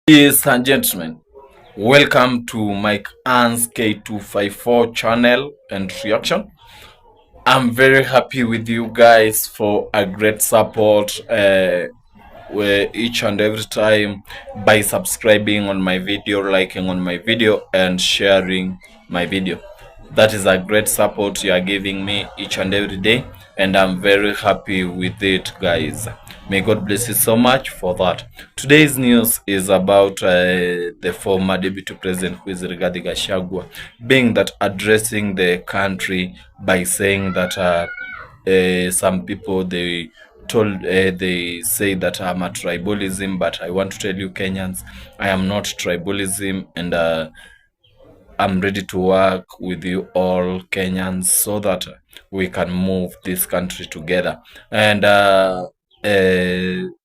Ladies and gentlemen, welcome to MIKEANN'S K254 channel and reaction. I'm very happy with you guys for a great support where each and every time by subscribing on my video, liking on my video, and sharing my video. That is a great support you are giving me each and every day, and I'm very happy with it, guys. May God bless you so much for that. Today's news is about the former deputy president, who is Rigathi Gachagua, being that addressing the country by saying that some people they say that I'm a tribalism, but I want to tell you, Kenyans, I am not tribalism, and I'm ready to work with you all Kenyans so that we can move this country together. And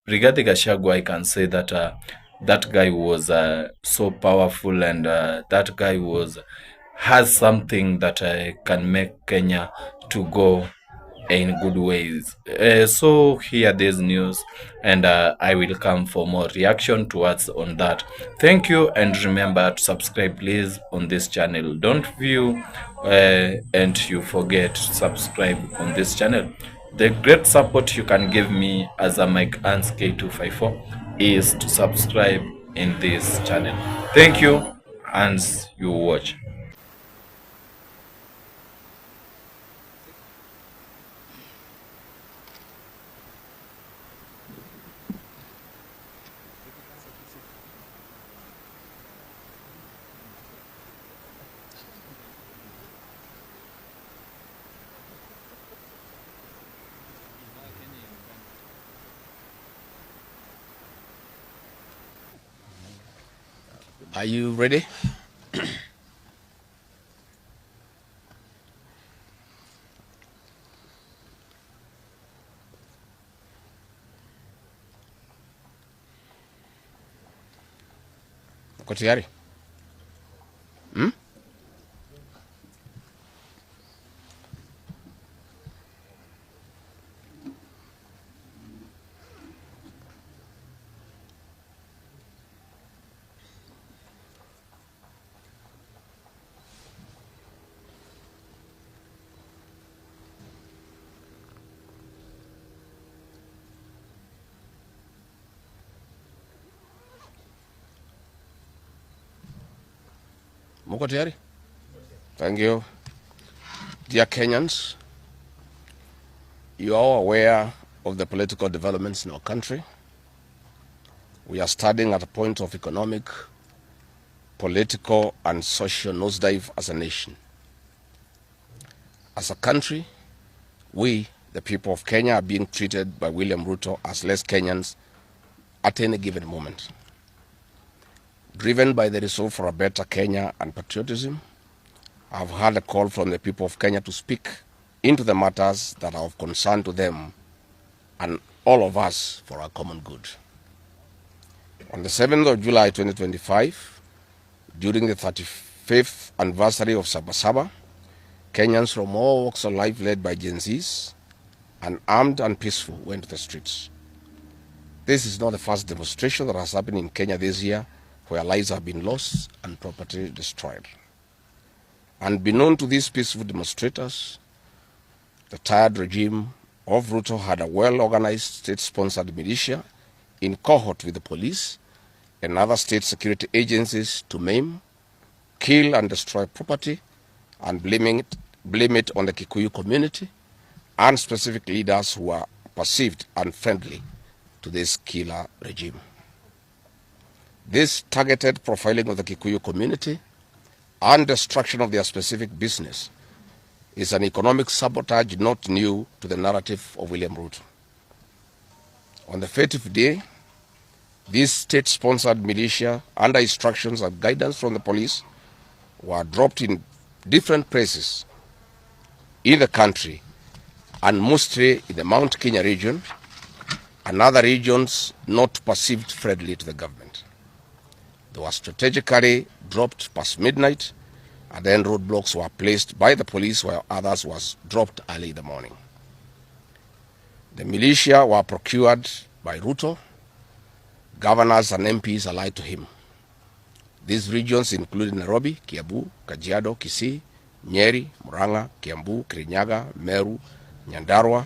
regarding Gachagua, I can say that that guy was so powerful, and that guy has something that can make Kenya to go in good ways. So here there's news, and I will come for more reaction towards on that. Thank you, and remember to subscribe please on this channel. Don't view and you forget to subscribe on this channel. The great support you can give me as a MIKEANN'S K254 is to subscribe in this channel. Thank you, and you watch. Are you ready? Uko tayari? Muko tayari? Thank you. Dear Kenyans, you are all aware of the political developments in our country. We are standing at a point of economic, political, and social nosedive as a nation. As a country, we, the people of Kenya, are being treated by William Ruto as less Kenyans at any given moment. Driven by the resolve for a better Kenya and patriotism, I've heard a call from the people of Kenya to speak into the matters that are of concern to them and all of us for our common good. On the 7th of July 2025, during the 35th anniversary of Sabasaba, Kenyans from all walks of life, led by Gen Zs, and armed and peaceful, went to the streets. This is not the first demonstration that has happened in Kenya this year, where lives have been lost and property destroyed. Unbeknown to these peaceful demonstrators, the tired regime of Ruto had a well-organized state-sponsored militia in cohort with the police and other state security agencies to maim, kill, and destroy property, and blame it on the Kikuyu community and specific leaders who are perceived unfriendly to this killer regime. This targeted profiling of the Kikuyu community and destruction of their specific business is an economic sabotage not new to the narrative of William Ruto. On the 30th day, these state-sponsored militia, under instructions and guidance from the police, were dropped in different places in the country, and mostly in the Mount Kenya region and other regions not perceived friendly to the government. They were strategically dropped past midnight, and then roadblocks were placed by the police while others was dropped early in the morning. The militia were procured by Ruto. Governors and MPs allied to him. These regions include Nairobi, Kiambu, Kajiado, Kisii, Nyeri, Murang'a, Kiambu, Kirinyaga, Meru, Nyandarua,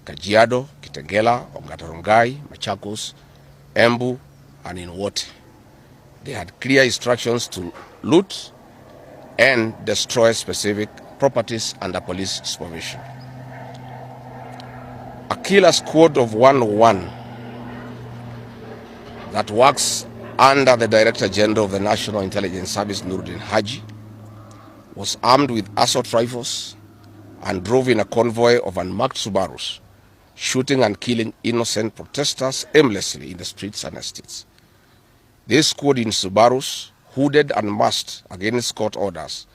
Kajiado, Kitengela, Ongata-Rongai, Machakos, Embu, and in Wote. They had clear instructions to loot and destroy specific properties under police supervision. A killer squad of 101 that works under the Director General of the National Intelligence Service, Nuruddin Haji, was armed with assault rifles and drove in a convoy of unmarked Subarus, shooting and killing innocent protesters aimlessly in the streets and estates. This squad in Subarus, hooded and masked against court orders,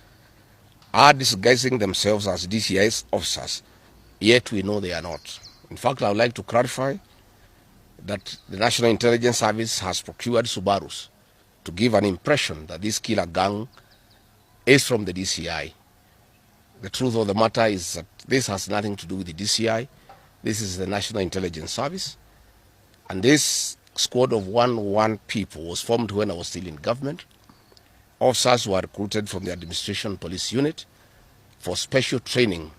are disguising themselves as DCI's officers, yet we know they are not. In fact, I would like to clarify that the National Intelligence Service has procured Subarus to give an impression that this killer gang is from the DCI. The truth of the matter is that this has nothing to do with the DCI. This is the National Intelligence Service. And this squad of 101 people was formed when I was still in government. Officers were recruited from the Administration Police Unit for special training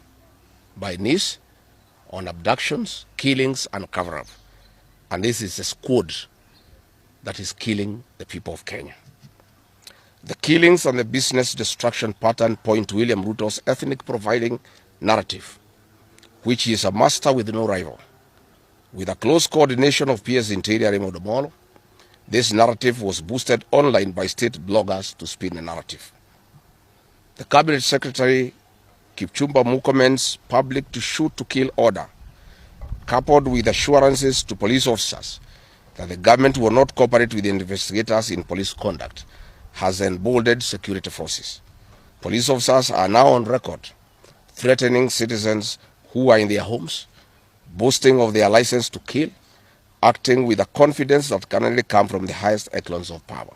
by NIS on abductions, killings, and cover-up. And this is a squad that is killing the people of Kenya. The killings and the business destruction pattern point to William Ruto's ethnic profiling narrative, which he is a master with no rival. With a close coordination of PS Interior MDOMO, this narrative was boosted online by state bloggers to spin the narrative. The Cabinet Secretary Kipchumba Murkomen's public to shoot to kill order, coupled with assurances to police officers that the government will not cooperate with the investigators in police conduct, has emboldened security forces. Police officers are now on record threatening citizens who are in their homes, boasting of their license to kill, acting with a confidence that can only come from the highest echelons of power.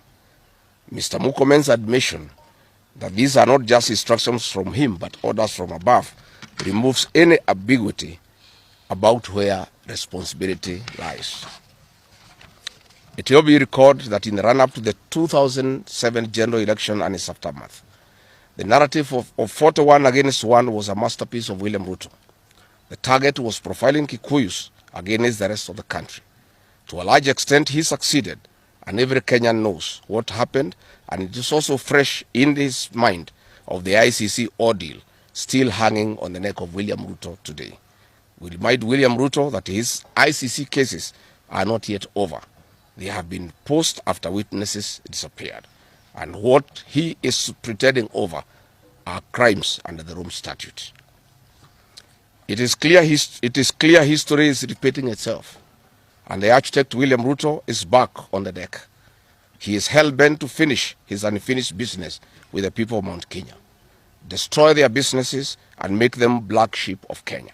Mr. Murkomen's admission that these are not just instructions from him but orders from above removes any ambiguity about where responsibility lies. It will be recalled that in the run-up to the 2007 general election and its aftermath, the narrative of 41 against 1 was a masterpiece of William Ruto. The target was profiling Kikuyus against the rest of the country. To a large extent, he succeeded, and every Kenyan knows what happened, and it is also fresh in his mind of the ICC ordeal still hanging on the neck of William Ruto today. We remind William Ruto that his ICC cases are not yet over. They have been posed after witnesses disappeared, and what he is pretending over are crimes under the Rome Statute. It is clear history is repeating itself, and the architect William Ruto is back on the deck. He is hell-bent to finish his unfinished business with the people of Mount Kenya, destroy their businesses, and make them black sheep of Kenya.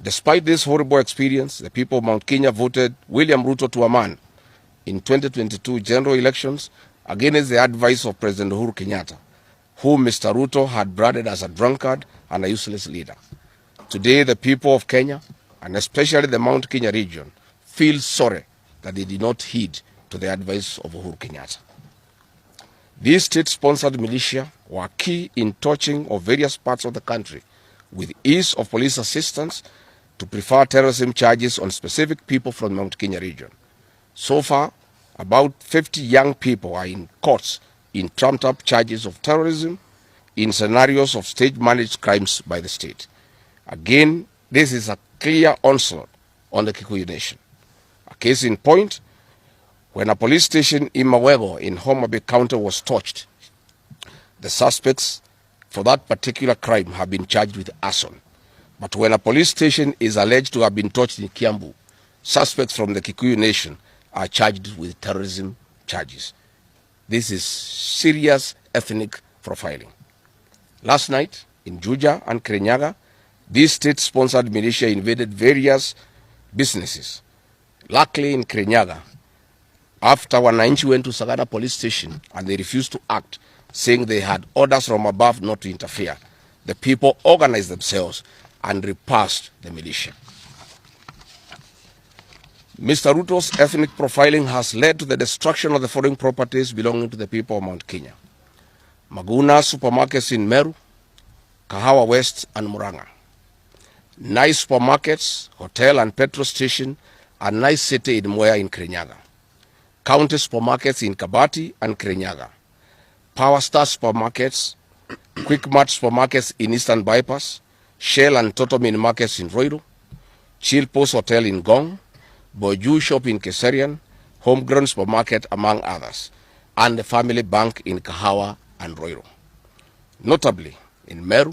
Despite this horrible experience, the people of Mount Kenya voted William Ruto to a man in 2022 general elections against the advice of President Uhuru Kenyatta, whom Mr. Ruto had branded as a drunkard and a useless leader. Today, the people of Kenya, and especially the Mount Kenya region, feel sorry that they did not heed to the advice of Uhuru Kenyatta. These state-sponsored militia were key in touching of various parts of the country with ease of police assistance to prefer terrorism charges on specific people from the Mount Kenya region. So far, about 50 young people are in courts in trumped-up charges of terrorism in scenarios of state-managed crimes by the state. Again, this is a clear onslaught on the Kikuyu nation. A case in point, when a police station in Mawego in Homa Bay County was torched, the suspects for that particular crime have been charged with arson. But when a police station is alleged to have been torched in Kiambu, suspects from the Kikuyu nation are charged with terrorism charges. This is serious ethnic profiling. Last night, in Juja and Kirinyaga, these state-sponsored militia invaded various businesses. Luckily, in Kirinyaga, after Wananchi went to Sagana police station and they refused to act, saying they had orders from above not to interfere, the people organized themselves and repulsed the militia. Mr. Ruto's ethnic profiling has led to the destruction of the foreign properties belonging to the people of Mount Kenya. Maguna supermarkets in Meru, Kahawa West and Murang'a. Nice supermarkets, hotel and petrol station, and nice city in Mwea in Kirinyaga. County supermarkets in Kabati and Kirinyaga. Power Star supermarkets, Quick Mart supermarkets in Eastern Bypass, Shell and Total Mini markets in Roiro, Chill Post Hotel in Gong, Boju Shop in Keserian, Homegrown Supermarket among others, and the Family Bank in Kahawa and Roiro. Notably, in Meru,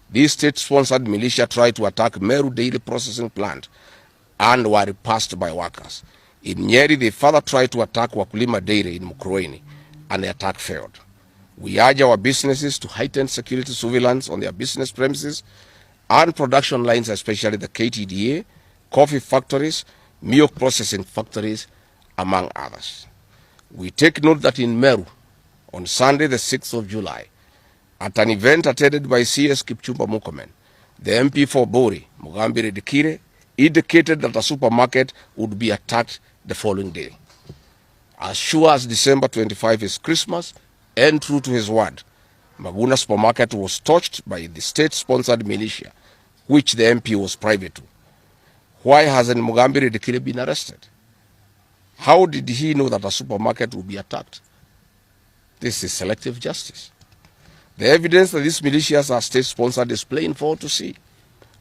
these state-sponsored militia tried to attack Meru Dairy Processing Plant and were repulsed by workers. In Nyeri, they further tried to attack Wakulima Dairy in Mukurweini, and the attack failed. We urge our businesses to heighten security surveillance on their business premises and production lines, especially the KTDA, coffee factories, milk processing factories, among others. We take note that in Meru, on Sunday the 6th of July, at an event attended by CS Kipchumba Murkomen, the MP for Bori, Mugambire Dikire, indicated that a supermarket would be attacked the following day. As sure as December 25 is Christmas, and true to his word, Maguna supermarket was touched by the state-sponsored militia, which the MP was privy to. Why hasn't Mugambire Dikire been arrested? How did he know that a supermarket would be attacked? This is selective justice. The evidence that these militias are state-sponsored is plain for all to see.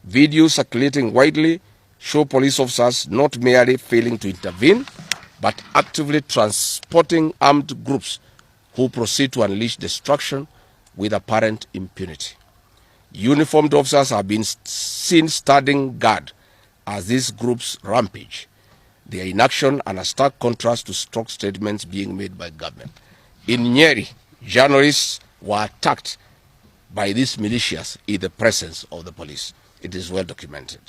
Videos circulating widely show police officers not merely failing to intervene, but actively transporting armed groups who proceed to unleash destruction with apparent impunity. Uniformed officers have been seen standing guard as these groups rampage. They are in action and a stark contrast to strong statements being made by government. In Nyeri, journalists were attacked by these militias in the presence of the police. It is well documented.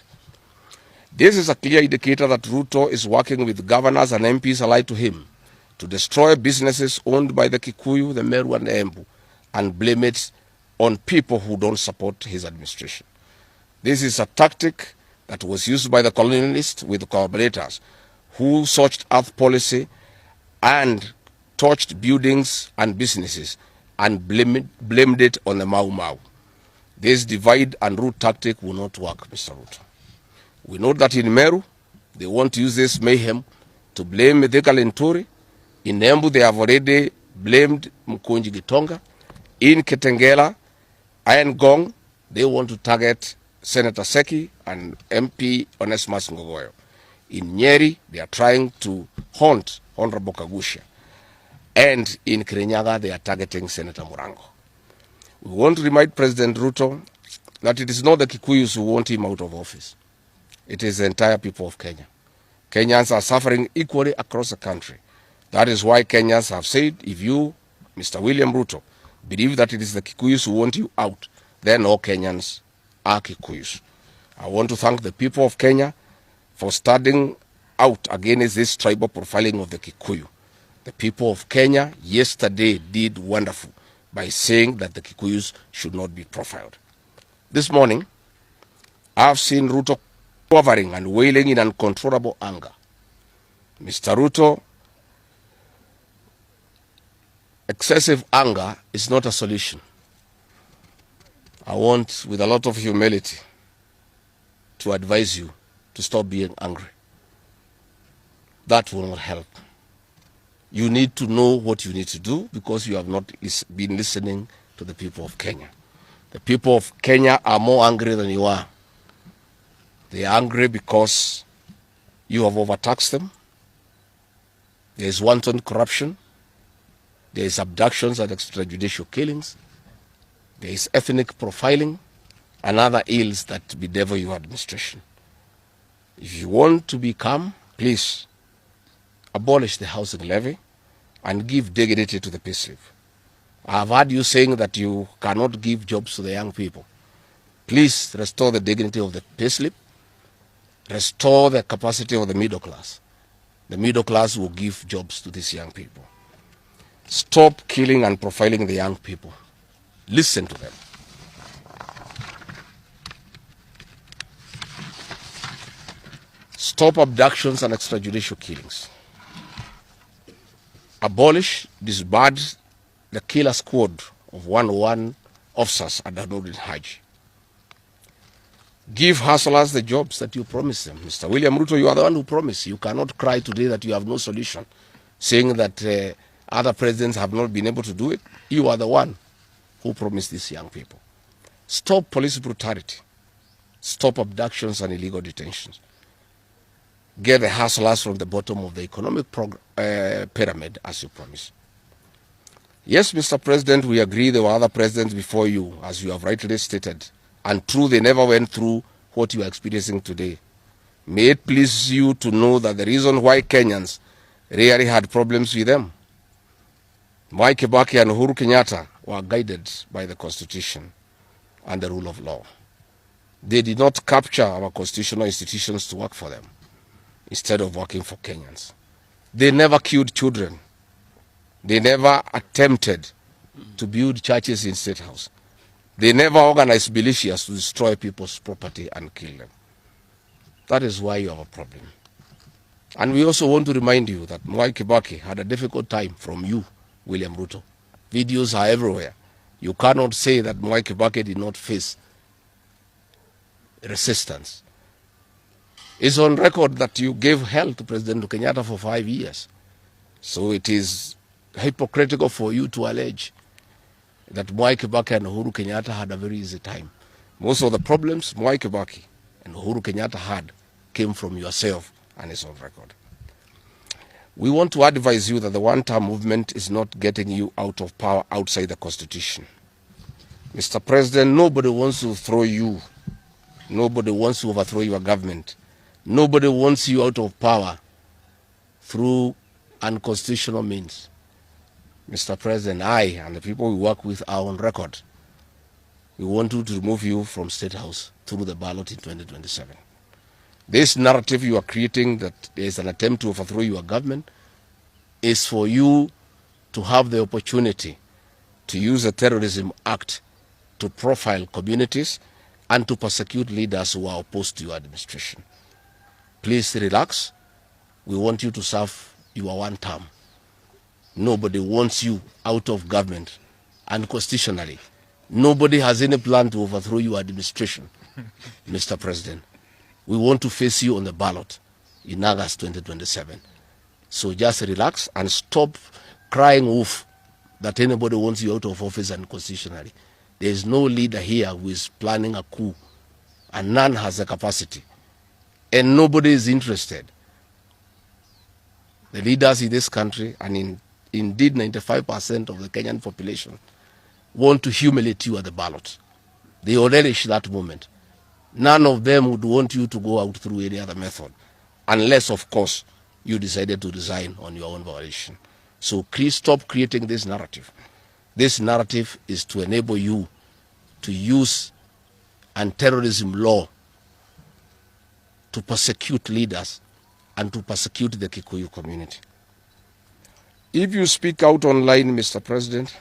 This is a clear indicator that Ruto is working with governors and MPs allied to him to destroy businesses owned by the Kikuyu, the Meru and the Embu, and blame it on people who don't support his administration. This is a tactic that was used by the colonialists with collaborators who searched earth policy and torched buildings and businesses and blamed it on the Mau Mau. This divide and rule tactic will not work, Mr. Ruto. We know that in Meru, they want to use this mayhem to blame Thika Linturi. In Embu, they have already blamed Mkunji Gitonga. In Kitengela, Iron Gong, they want to target Senator Seki and MP Onesmus Ngogoyo. In Nyeri, they are trying to haunt Honorable Kagusha. And in Kirinyaga, they are targeting Senator Murango. We want to remind President Ruto that it is not the Kikuyus who want him out of office. It is the entire people of Kenya. Kenyans are suffering equally across the country. That is why Kenyans have said, if you, Mr. William Ruto, believe that it is the Kikuyus who want you out, then all Kenyans are Kikuyus. I want to thank the people of Kenya for standing out against this tribal profiling of the Kikuyu. The people of Kenya yesterday did wonderful by saying that the Kikuyus should not be profiled. This morning, I've seen Ruto quivering and wailing in uncontrollable anger. Mr. Ruto, excessive anger is not a solution. I want, with a lot of humility, to advise you to stop being angry. That will not help. You need to know what you need to do because you have not been listening to the people of Kenya. The people of Kenya are more angry than you are. They are angry because you have overtaxed them. There is wanton corruption. There is abductions and extrajudicial killings. There is ethnic profiling and other ills that bedevil your administration. If you want to be calm, please abolish the housing levy and give dignity to the payslip. I have heard you saying that you cannot give jobs to the young people. Please restore the dignity of the payslip. Restore the capacity of the middle class. The middle class will give jobs to these young people. Stop killing and profiling the young people. Listen to them. Stop abductions and extrajudicial killings. Abolish, disband the killer squad of 101 officers at Danudin Hajj. Give hustlers the jobs that you promised them. Mr. William Ruto, you are the one who promised. You cannot cry today that you have no solution, saying that other presidents have not been able to do it. You are the one who promised these young people. Stop police brutality. Stop abductions and illegal detentions. Get the hustlers from the bottom of the economic pyramid as you promised. Yes, Mr. President, we agree there were other presidents before you, as you have rightly stated, and true, they never went through what you are experiencing today. May it please you to know that the reason why Kenyans rarely had problems with them, Mwai Kibaki and Uhuru Kenyatta were guided by the Constitution and the rule of law. They did not capture our constitutional institutions to work for them instead of working for Kenyans. They never killed children. They never attempted to build churches in State House. They never organized militias to destroy people's property and kill them. That is why you have a problem. And we also want to remind you that Mwai Kibaki had a difficult time from you, William Ruto. Videos are everywhere. You cannot say that Mwai Kibaki did not face resistance. It's on record that you gave hell to President Kenyatta for 5 years. So it is hypocritical for you to allege that Mwai Kibaki and Uhuru Kenyatta had a very easy time. Most of the problems Mwai Kibaki and Uhuru Kenyatta had came from yourself, and it's on record. We want to advise you that the one-term movement is not getting you out of power outside the Constitution. Mr. President, nobody wants to throw you. Nobody wants to overthrow your government. Nobody wants you out of power through unconstitutional means. Mr. President, I and the people we work with are on record. We want you to remove you from State House through the ballot in 2027. This narrative you are creating that there is an attempt to overthrow your government is for you to have the opportunity to use the Terrorism Act to profile communities and to persecute leaders who are opposed to your administration. Please relax. We want you to serve your one term. Nobody wants you out of government unconstitutionally. Nobody has any plan to overthrow your administration, Mr. President. We want to face you on the ballot in August 2027. So just relax and stop crying wolf that anybody wants you out of office unconstitutionally. There is no leader here who is planning a coup, and none has the capacity. And nobody is interested. The leaders in this country, and indeed 95% of the Kenyan population, want to humiliate you at the ballot. They will relish that moment. None of them would want you to go out through any other method, unless, of course, you decided to resign on your own volition. So please stop creating this narrative. This narrative is to enable you to use anti-terrorism law to persecute leaders and to persecute the Kikuyu community. If you speak out online, Mr. President,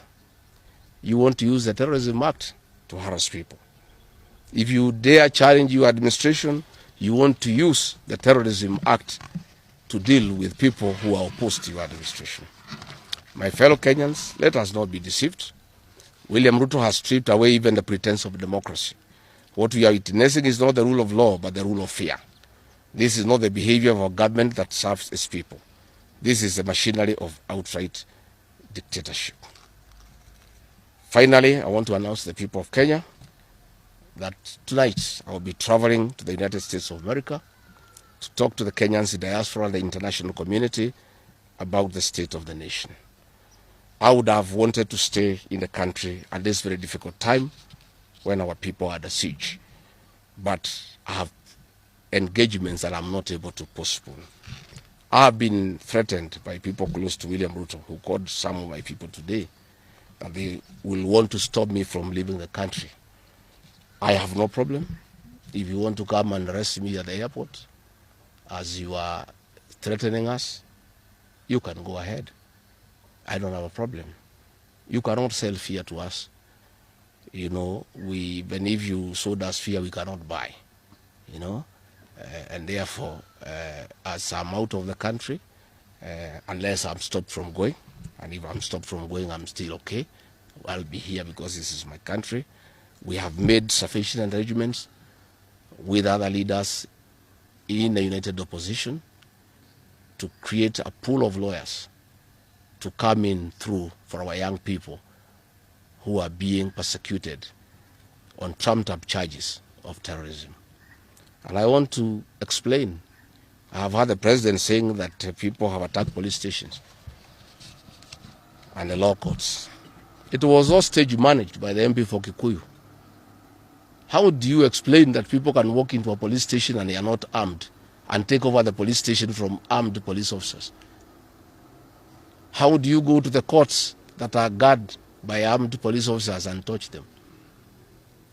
you want to use the Terrorism Act to harass people. If you dare challenge your administration, you want to use the Terrorism Act to deal with people who are opposed to your administration. My fellow Kenyans, let us not be deceived. William Ruto has stripped away even the pretense of democracy. What we are witnessing is not the rule of law, but the rule of fear. This is not the behavior of a government that serves its people. This is the machinery of outright dictatorship. Finally, I want to announce to the people of Kenya that tonight I will be traveling to the United States of America to talk to the Kenyans, the diaspora, and the international community about the state of the nation. I would have wanted to stay in the country at this very difficult time when our people are under siege, but I have engagements that I'm not able to postpone. I have been threatened by people close to William Ruto, who called some of my people today, that they will want to stop me from leaving the country. I have no problem. If you want to come and arrest me at the airport, as you are threatening us, you can go ahead. I don't have a problem. You cannot sell fear to us. You know, even if you sold us fear, we cannot buy. You know, and therefore as I'm out of the country, unless I'm stopped from going. And if I'm stopped from going, I'm still okay. I'll be here because this is my country. We have made sufficient arrangements with other leaders in the united opposition to create a pool of lawyers to come in through for our young people who are being persecuted on trumped-up charges of terrorism. And I want to explain. I have heard the president saying that people have attacked police stations and the law courts. It was all stage managed by the MP for Kikuyu. How do you explain that people can walk into a police station and they are not armed and take over the police station from armed police officers? How do you go to the courts that are guarded by armed police officers and touch them?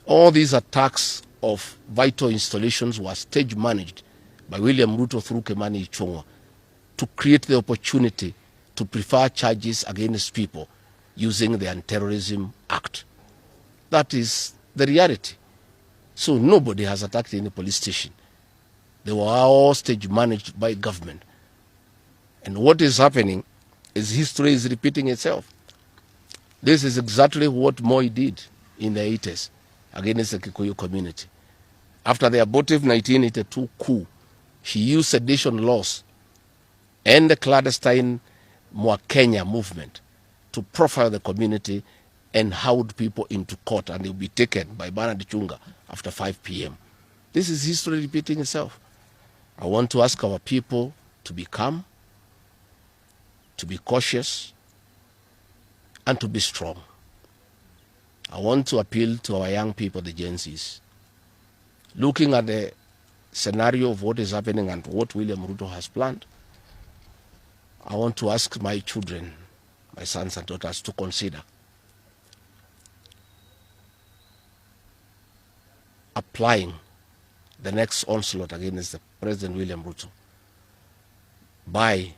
All these attacks of vital installations were stage managed by William Ruto through Kimani Ichung'wa to create the opportunity to prefer charges against people using the Anti-Terrorism Act. That is the reality. So nobody has attacked any police station. They were all stage managed by government. And what is happening is history is repeating itself. This is exactly what Moi did in the 80s against the Kikuyu community. After the abortive 1982 coup, he used sedition laws and the clandestine Kenya movement to profile the community and hold people into court, and they will be taken by Bernard Chunga after 5 p.m. This is history repeating itself. I want to ask our people to be calm, to be cautious, and to be strong. I want to appeal to our young people, the Gen Zs. Looking at the scenario of what is happening and what William Ruto has planned, I want to ask my children, my sons and daughters, to consider applying the next onslaught against the President William Ruto by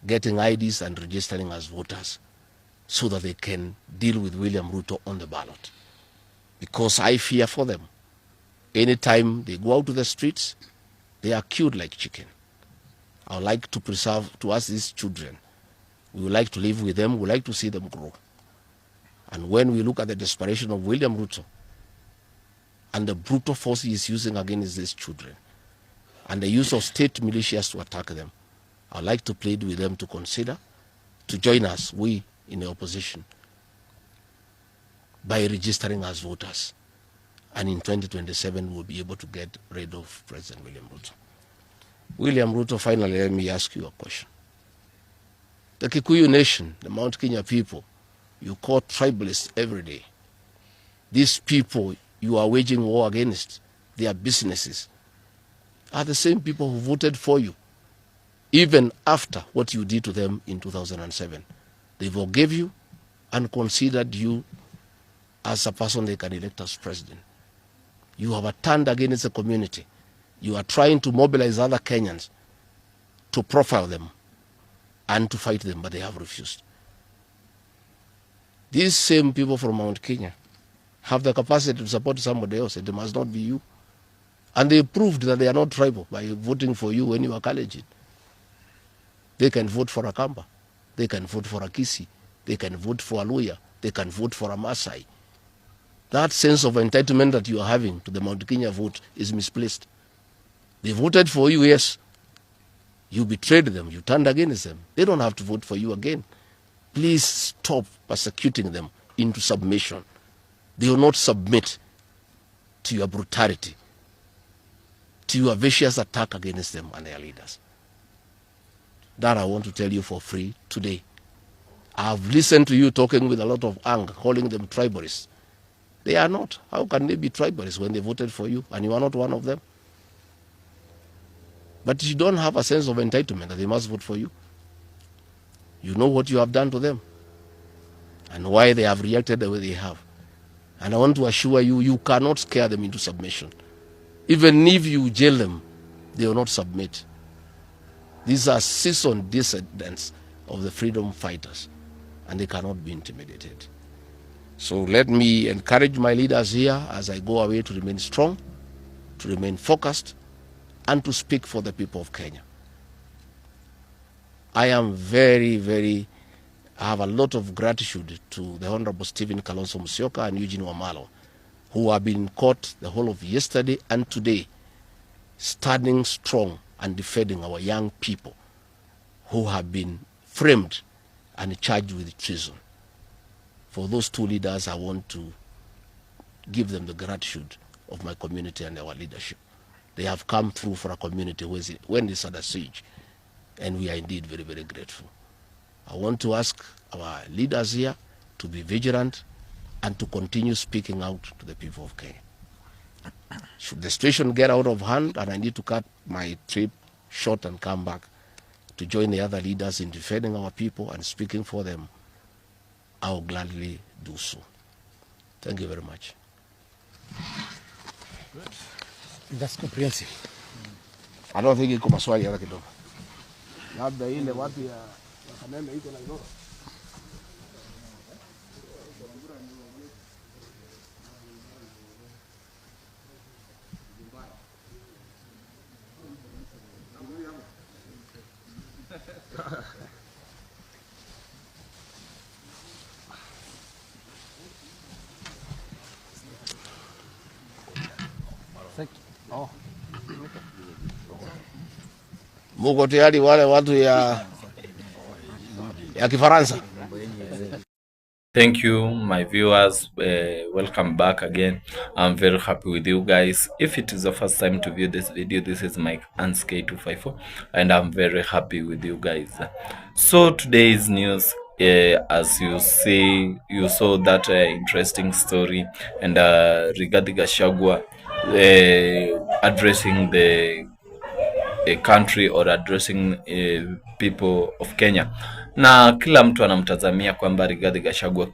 getting IDs and registering as voters so that they can deal with William Ruto on the ballot. Because I fear for them. Anytime they go out to the streets, they are killed like chicken. I would like to preserve to us these children. We would like to live with them. We would like to see them grow. And when we look at the desperation of William Ruto and the brutal force he is using against these children and the use of state militias to attack them, I would like to plead with them to consider, to join us, we in the opposition, by registering as voters. And in 2027, we'll be able to get rid of President William Ruto. William Ruto, finally, let me ask you a question. The Kikuyu nation, the Mount Kenya people, you call tribalists every day. These people you are waging war against, their businesses, are the same people who voted for you, even after what you did to them in 2007. They forgave you and considered you as a person they can elect as president. You have turned against the community. You are trying to mobilize other Kenyans to profile them and to fight them, but they have refused. These same people from Mount Kenya have the capacity to support somebody else. It must not be you. And they proved that they are not tribal by voting for you when you are Kalenjin. They can vote for a Kamba. They can vote for a Kisi. They can vote for a Luya. They can vote for a Maasai. That sense of entitlement that you are having to the Mount Kenya vote is misplaced. They voted for you, yes. You betrayed them. You turned against them. They don't have to vote for you again. Please stop persecuting them into submission. They will not submit to your brutality, to your vicious attack against them and their leaders. That I want to tell you for free today. I've listened to you talking with a lot of anger, calling them tribalists. They are not. How can they be tribalists when they voted for you and you are not one of them? But you don't have a sense of entitlement that they must vote for you. You know what you have done to them and why they have reacted the way they have. And I want to assure you, you cannot scare them into submission. Even if you jail them, they will not submit. These are seasoned descendants of the freedom fighters, and they cannot be intimidated. So let me encourage my leaders here as I go away to remain strong, to remain focused, and to speak for the people of Kenya. I am I have a lot of gratitude to the Honorable Stephen Kalonzo Musyoka and Eugene Wamalwa, who have been in court the whole of yesterday and today, standing strong and defending our young people who have been framed and charged with treason. For those two leaders, I want to give them the gratitude of my community and our leadership. They have come through for a community when it's under siege, and we are indeed very, very grateful. I want to ask our leaders here to be vigilant and to continue speaking out to the people of Kenya. Should the situation get out of hand and I need to cut my trip short and come back to join the other leaders in defending our people and speaking for them, I will gladly do so. Thank you very much. Good. That's comprehensive. I don't think iko maswali hata kidogo. Labda ile watu ya Kameme iko na idogo. Oh. Muko tayari wale watu ya Kifaransa? Thank you, my viewers. Welcome back again. I'm very happy with you guys. If it is the first time to view this video, this is MIKEANN'S K254, and I'm very happy with you guys. So today's news, as you see, you saw that interesting story, and Rigathi Gachagua addressing the country or addressing people of Kenya. Na kila mtu anamtazamia kwamba Rigathi Gachagua,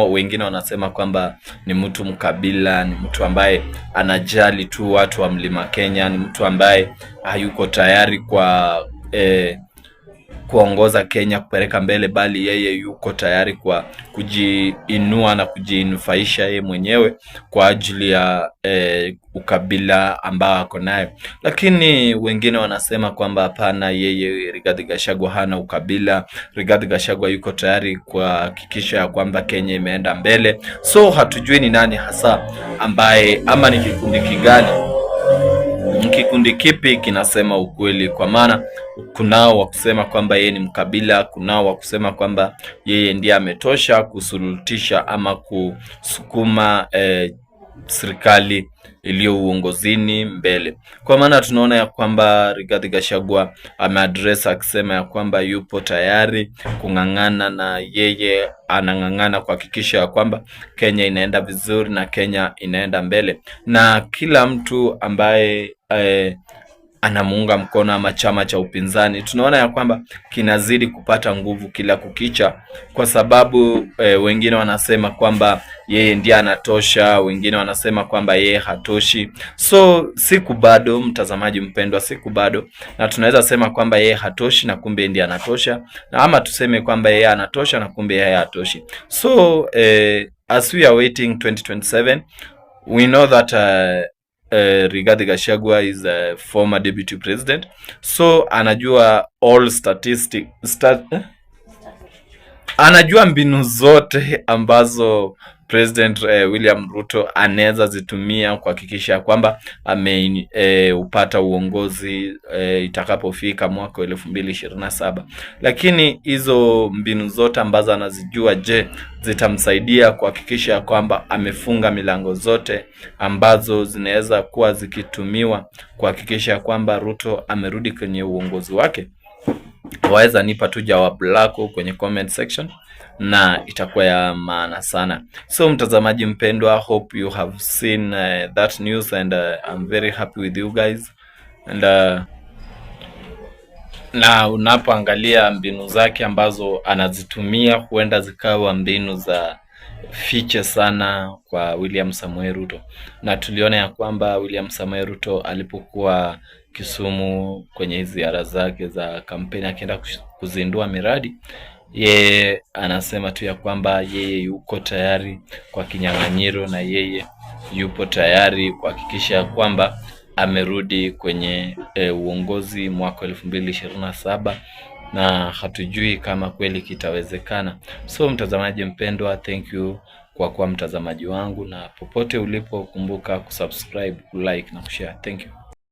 wengine wanasema kwamba ni mtu mkabila, ni mtu ambaye anajali tu watu wa Mlima Kenya, ni mtu ambaye hayuko tayari kwa kuongoza Kenya kupeleka mbele, bali yeye yuko tayari kwa kujiinua na kujinufaisha yeye mwenyewe kwa ajili ya ukabila ambao ako nayo. Lakini wengine wanasema kwamba hapana, yeye Rigathi Gachagua hana ukabila. Rigathi Gachagua yuko tayari kuhakikisha ya kwamba Kenya imeenda mbele. So hatujui ni nani hasa ambaye, ama ni kikundi kigani, kikundi kipi kinasema ukweli, kwa maana kunao wa kusema kwamba yeye ni mkabila, kunao wa kusema kwamba yeye ndiye ametosha kusulutisha ama kusukuma serikali iliyo uongozini mbele. Kwa maana tunaona ya kwamba Rigathi Gachagua ameaddress akisema ya kwamba yupo tayari kung'ang'ana, na yeye anang'ang'ana kuhakikisha ya kwamba Kenya inaenda vizuri na Kenya inaenda mbele, na kila mtu ambaye anamuunga mkono ama chama cha upinzani, tunaona ya kwamba kinazidi kupata nguvu kila kukicha, kwa sababu wengine wanasema kwamba yeye ndiye anatosha, wengine wanasema kwamba yeye hatoshi. So siku bado, mtazamaji mpendwa, siku bado, na tunaweza sema kwamba yeye hatoshi na kumbe ndiye anatosha, na ama tuseme kwamba yeye anatosha na kumbe yeye hatoshi. So as we are waiting 2027, we know that Rigathi Gachagua is a former deputy president, so anajua all anajua mbinu zote ambazo President William Ruto anaweza zitumia kuhakikisha kwamba ameupata uongozi itakapofika mwaka 2027. Lakini hizo mbinu zote ambazo anazijua, je, zitamsaidia kuhakikisha kwamba amefunga milango zote ambazo zinaweza kuwa zikitumiwa kuhakikisha kwamba Ruto amerudi kwenye uongozi wake? Waweza nipa tu jawabu lako kwenye comment section na itakuwa ya maana sana. So mtazamaji mpendwa, hope you have seen that news, and I'm very happy with you guys. And na unapoangalia mbinu zake ambazo anazitumia, huenda zikawa mbinu za fiche sana kwa William Samoei Ruto. Na tuliona ya kwamba William Samoei Ruto alipokuwa Kisumu kwenye ziara zake za kampeni, akienda kuzindua miradi, yeye anasema tu ya kwamba yeye yuko tayari kwa kinyang'anyiro, na yeye yupo tayari kuhakikisha kwamba amerudi kwenye uongozi mwaka 2027 na hatujui kama kweli kitawezekana. So mtazamaji mpendwa, thank you kwa kuwa mtazamaji wangu, na popote ulipo kumbuka kusubscribe, kulike na kushare. Thank you.